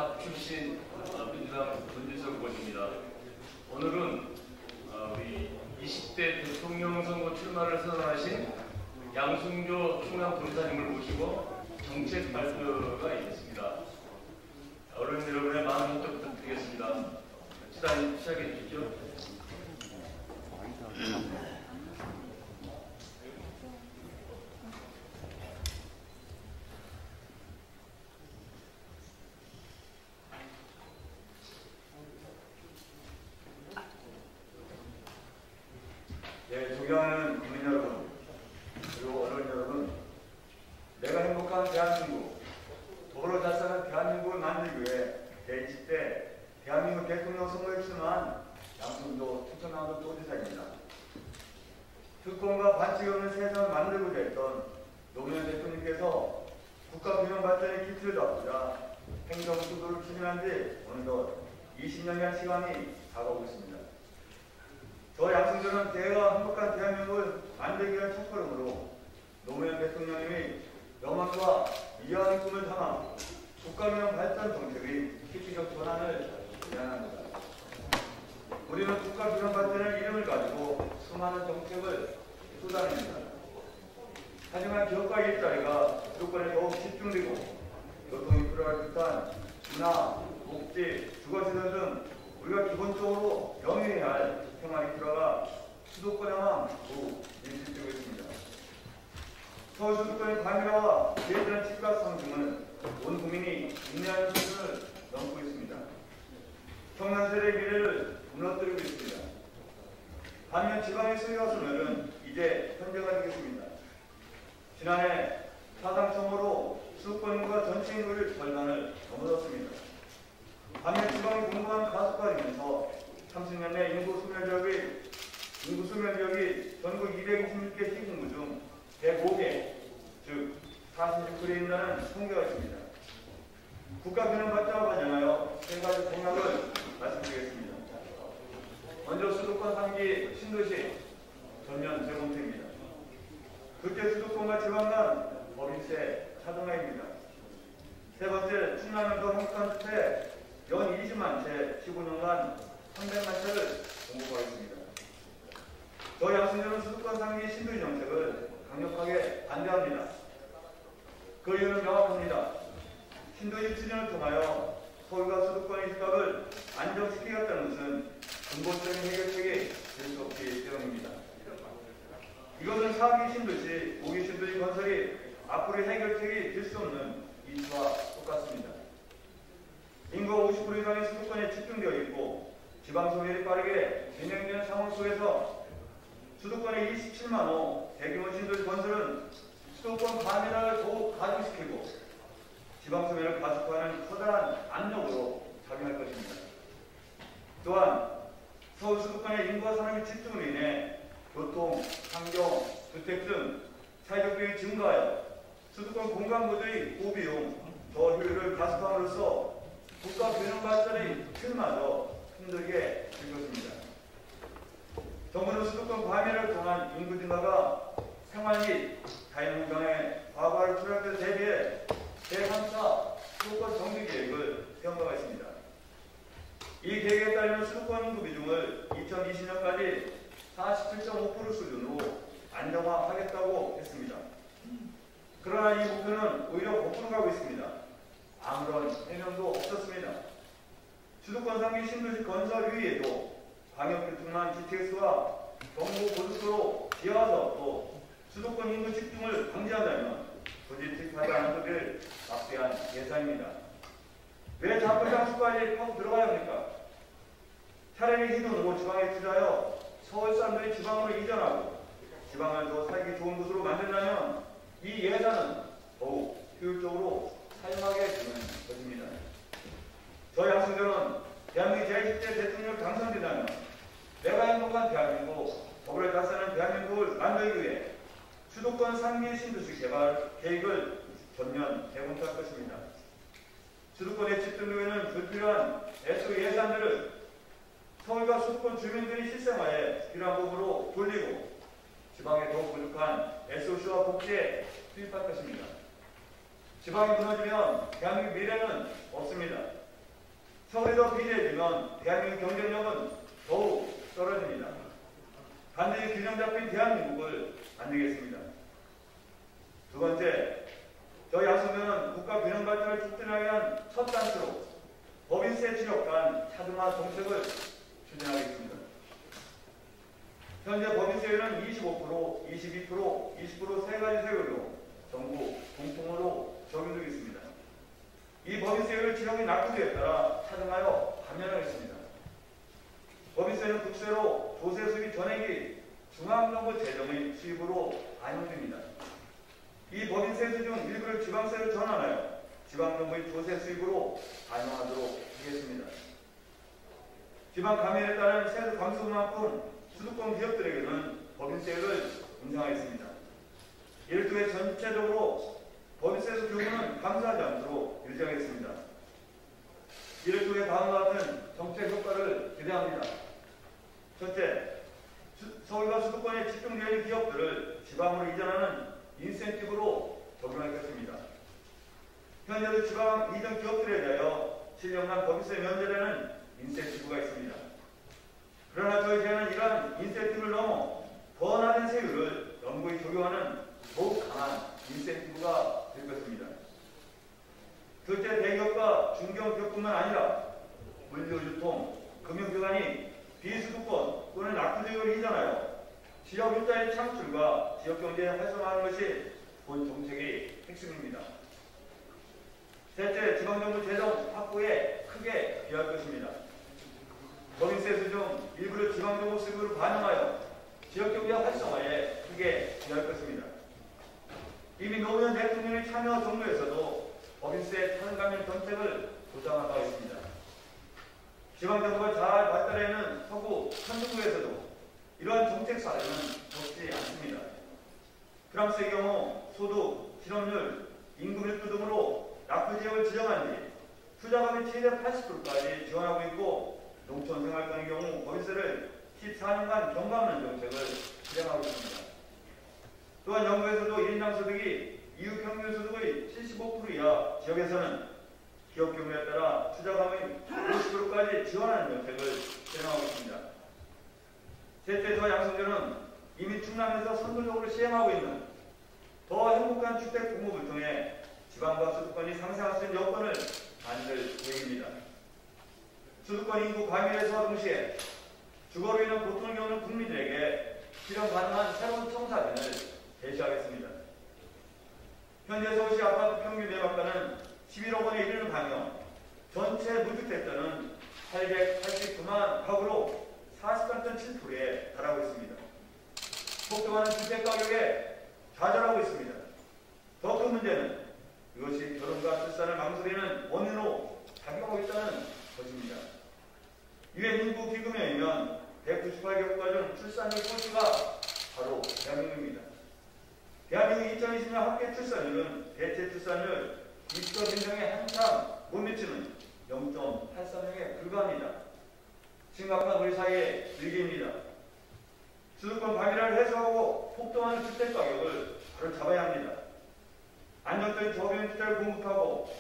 탑 출신 민주당 권진석 후보입니다. 오늘은 우리 20대 대통령 선거 출마를 선언하신 양승조 충남도지사님을 모시고 정책 발표가 있겠습니다. 어르신 여러분의 많은 협조 부탁드리겠습니다. 시작해 주시죠. 예, 존경하는 국민 여러분, 그리고 어른이 여러분, 내가 행복한 대한민국, 더불어 잘 사는 대한민국을 만들기 위해 제20대 대한민국 대통령 선거에 출마한 양승조 충청남도도지사입니다. 특권과 반칙이 없는 세상을 만들고자 했던 노무현 대통령께서 국가 균형 발전의 기틀을 잡고자 행정수도를 추진한 지 어느덧 20년이라는 시간이 다가오고 있습니다. 저 양승조는 제가 행복한 대한민국을 만들기 위한 첫걸음으로 노무현 대통령님이 명언과 이해하는 꿈을 담아 국가균형 발전 정책의 실질적 전환을 제안합니다. 우리는 국가균형 발전의 이름을 가지고 수많은 정책을 쏟아냅니다. 하지만 기업과 일자리가 수도권에 더욱 집중되고 교통인프라를 비롯한 문화, 복지, 주거시설 등 우리가 기본적으로 영위해야 할 생활인프라가 수도권에만 더욱 밀집되고 있습니다. 서울 수도권의 과밀화와 계획되는 집값 상승은 온 국민이 인내하는 수준을 넘고 있습니다. 청년 세대의 미래를 무너뜨리고 있습니다. 반면 지방의 수요와 소멸은 이제 현재가 되겠습니다. 지난해 사상청으로 수도권과 전체 인구의 절반을 넘어섰습니다. 반면 지방이 공고한 가속화되면서 30년 내 인구 수면 지역이 전국 226개 시군구 중 105개, 즉 46%에 있다는 통계가 있습니다. 국가균형 발전과 관련하여 세 가지 생각을 말씀드리겠습니다. 먼저 수도권 3기 신도시 전면 재검토입니다. 그때 수도권과 지방 간 법인세 차등화입니다. 세 번째, 충남도 행복한 주택 연 20만 채 15년간 300만 채를 공급하겠습니다. 저 양승조는 수도권 3기 신도시 정책을 강력하게 반대합니다. 그 이유는 명확합니다. 신도시 추진을 통하여 서울과 수도권의 집값을 안정시키겠다는 것은 근본적인 해결책이 될 수 없기 때문입니다. 이것은 4기 신도시, 5기 신도시 건설이 앞으로의 해결책이 될 수 없는 이치와 똑같습니다. 인구가 50% 이상의 수도권에 집중되어 있고 지방 소멸이 빠르게 진행되는 상황 속에서 수도권의 27만 호 대규모 신도시 건설은 수도권 과밀화를 더욱 가중시키고 지방 소멸을 가속화하는 커다란 압력으로 작용할 것입니다. 또한 서울 수도권의 인구와 사람의 집중으로 인해 교통, 환경, 주택 등 사회적 비용이 증가하여 수도권 공간구조의 고비용, 저효율을 가속함으로써 국가 균형 발전의 틀마저 힘들게 될 것입니다. 정부는 수도권 과밀화를 통한 인구 증가가 생활 및 자연환경의 과거를 초래할 때 대비해 제3차 수도권 정비 계획을 세운 바가 있습니다. 이 계획에 따르면 수도권 인구 비중을 2020년까지 47.5% 수준으로 안정화하겠다고 했습니다. 그러나 이 목표는 오히려 거꾸로 가고 있습니다. 아무런 해명도 없었습니다. 수도권 3기 신도시 건설 위에도 광역교통망 GTX와 경부고속도로 지하사업도 수도권 인구 집중을 방지하자면 부지 투입하지 않아도 될 막대한 예산입니다. 왜 자꾸 장수까지 파고 들어가야 합니까? 차라리 이 돈으로 지방에 투자하여 서울 사람들이 지방으로 이전하고 지방을 더 살기 좋은 곳으로 만든다면 이 예산은 더욱 효율적으로 사용하게 되는 것입니다. 저 양승조는 대한민국 제20대 대통령 당선된다면 내가 행복한 대한민국, 더불어 잘 사는 대한민국을 만들기 위해 수도권 3기 신도시 개발 계획을 전면 재검토할 것입니다. 수도권의 집중도에는 불필요한 애초 예산들을 서울과 수도권 주민들이 실생활에 필요한 부분으로 돌리고 지방에 더욱 부족한 SOC와 복지에 투입할 것입니다. 지방이 무너지면 대한민국 미래는 없습니다. 서울이 더 비대해지면 대한민국 경쟁력은 더욱 떨어집니다. 반드시 균형 잡힌 대한민국을 만들겠습니다. 두 번째, 저희 양승교는 국가 균형 발전을 촉진하기 위한 첫 단추로 법인세 지역간 차등화 정책을 추진하겠습니다. 현재 법인세율은 25%, 22%, 20% 세 가지 세율로 전국 공통으로 적용 중에 있습니다. 이 법인세율을 지역의 낙후지에 따라 차등하여 감면하겠습니다. 법인세는 국세로 조세 수입 전액이 중앙정부 재정의 수입으로 반영됩니다. 이 법인세 수준 일부를 지방세로 전환하여 지방정부의 조세 수입으로 반영하도록 하겠습니다. 지방 감면에 따른 세수 감소만큼 수도권 기업들에게는 법인세율을 인상하겠습니다. 이를 통해 전체적으로 법인세수 규모는 감소하지 않도록 유지하겠습니다. 이를 통해 다음과 같은 정책 효과를 기대합니다. 첫째, 서울과 수도권에 집중되어 있는 기업들을 지방으로 이전하는 인센티브로 적용하겠습니다. 현재도 지방 이전 기업들에 대하여 7년간 법인세 면제라는 인센티브가 있습니다. 그러나 저희 제안은 이러한 인센티브를 넘어 더 낮은 세율을 영구히 적용하는 더욱 강한 인센티브가 될 것입니다. 둘째, 대기업과 중견기업뿐만 아니라 물류유통, 금융기관이 비수도권 또는 낙후지역을 이전하여 지역 일자리 창출과 지역경제 활성화하는 것이 본 정책의 핵심입니다. 셋째, 지방정부 재정 확보에 크게 기여할 것입니다. 법인세 수준 일부를 지방정부 수입으로 반영하여 지역경제 활성화에 크게 기여할 것입니다. 이미 노무현 대통령의 참여 정부에서도 법인세 차등감면 정책을 도장한 바 있습니다. 지방정부가 잘 발달해있는 서구 선진국에서도 이러한 정책 사례는 적지 않습니다. 프랑스의 경우 소득, 실업률, 임금 밀도 등으로 낙후지역을 지정한 뒤 투자금의 최대 80%까지 지원하고 있고, 농촌생활권의 경우 법인세를 14년간 경감하는 정책을 실행하고 있습니다. 또한 영국에서도 1인당 소득이 이후 평균 소득의 75% 이하 지역에서는 기업 규모에 따라 투자금의 50%까지 지원하는 정책을 실행하고 있습니다. 셋째, 저 양성교는 이미 충남에서 선도적으로 시행하고 있는 더 행복한 주택 공급을 통해 지방과 수도권이 상생할 수 있는 여건을 만들 계획입니다. 수도권 인구 과밀에서 동시에 주거로 인한 고통을 겪는 국민들에게 실현 가능한 새로운 청사진을 제시하겠습니다. 현재 서울시 아파트 평균 매매가는 11억 원에 이르는 반면 전체 무주택자는 889만 가구로 43.7%에 달하고 있습니다. 폭등하는 주택가격에 좌절하고 있습니다. 더 큰 문제는 이것이 결혼과 출산을 망설이는 원인으로 작용하고 있다는 것입니다. 유엔 인구 기금에 의하면 198개국가 중 출산율 꼴찌가 바로 대한민국입니다. 대한민국 2020년 합계 출산율은 대체 출산율 20조 인정에 한참 못 미치는 0.83명에 불과합니다. 심각한 우리 사회의 위기입니다. 수도권 과밀화를 해소하고 폭등하는 주택가격을 바로 잡아야 합니다. 안정적인 저변주택을 공급하고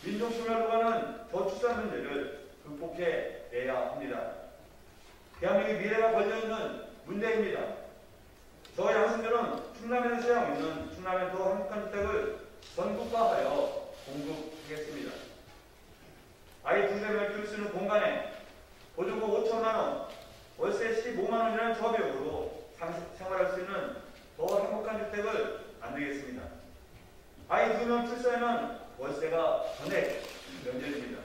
민족 소멸로 가는 저출산 문제를 극복해내야 합니다. 대한민국의 미래가 걸려있는 문제입니다. 저 양승교는 충남에서 시행하고 있는 충남의 더 행복한 주택을 전국화하여 공급하겠습니다. 아이 두세 명을 키울 수 있는 공간에 보조금 5천만원, 월세 15만원이라는 저비용으로 생활할 수 있는 더 행복한 주택을 만들겠습니다. 아이 2명 출산하면 월세가 전액 면제됩니다.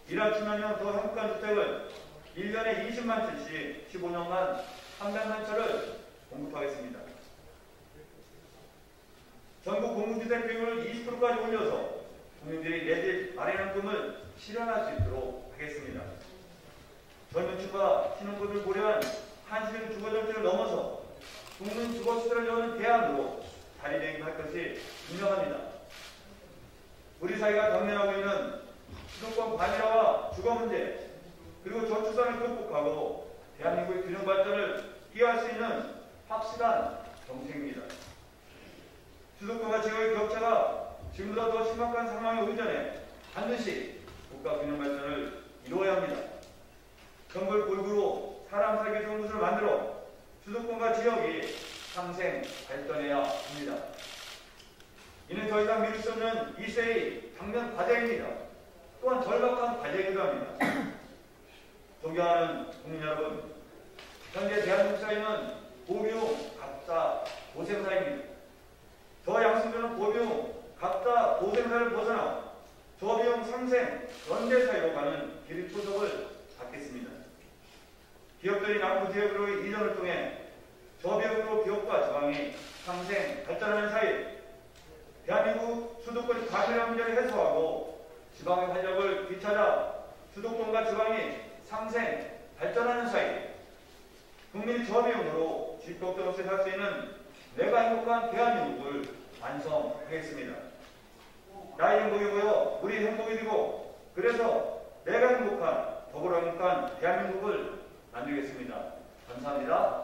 이러한 충남형 더 행복한 주택을 1년에 20만 채씩 15년간 300만 채를 공급하겠습니다. 전국 공공주택 비율을 20%까지 올려서 국민들이 내 집 마련한 꿈을 실현할 수 있도록 하겠습니다. 젊은 층과 신혼부를 고려한 한시적 주거정책을 넘어서 국민 주거시설을 여는 대안으로 자리매김할 것이 분명합니다. 우리 사회가 당면하고 있는 수도권 과밀화와 주거 문제, 그리고 저출산을 극복하고 대한민국의 균형 발전을 기여할 수 있는 확실한 정책입니다. 수도권과 지역의 격차가 지금보다 더 심각한 상황에 오기 전에 반드시 국가 균형 발전을 이루어야 합니다. 정글 골고루 사람 살기 좋은 곳을 만들어 수도권과 지역이 상생 발전해야 합니다. 이는 더 이상 미룰 수 없는 이 시대의 당면 과제입니다. 또한 절박한 과제이기도 합니다. 존경하는 국민 여러분, 현재 대한민국 사회는 고비용 각자 고생사입니다. 저 양승조는 고비용 각자 고생사를 벗어나 저비용 상생 연대사회로 가는 길의 초석을 잡겠습니다. 기업들이 남부 지역으로의 이전을 통해 저비용으로 기업과 지방이 상생 발전하는 사회, 대한민국 수도권 과밀화 문제를 해소하고 지방의 활력을 되찾아 수도권과 지방이 상생 발전하는 사회, 국민이 저비용으로 집콕도 없이 살 수 있는 내가 행복한 대한민국을 완성하겠습니다. 나의 행복이 모여 우리 행복이 되고, 그래서 내가 행복한 더불어 행복한 대한민국을 만들겠습니다. 감사합니다.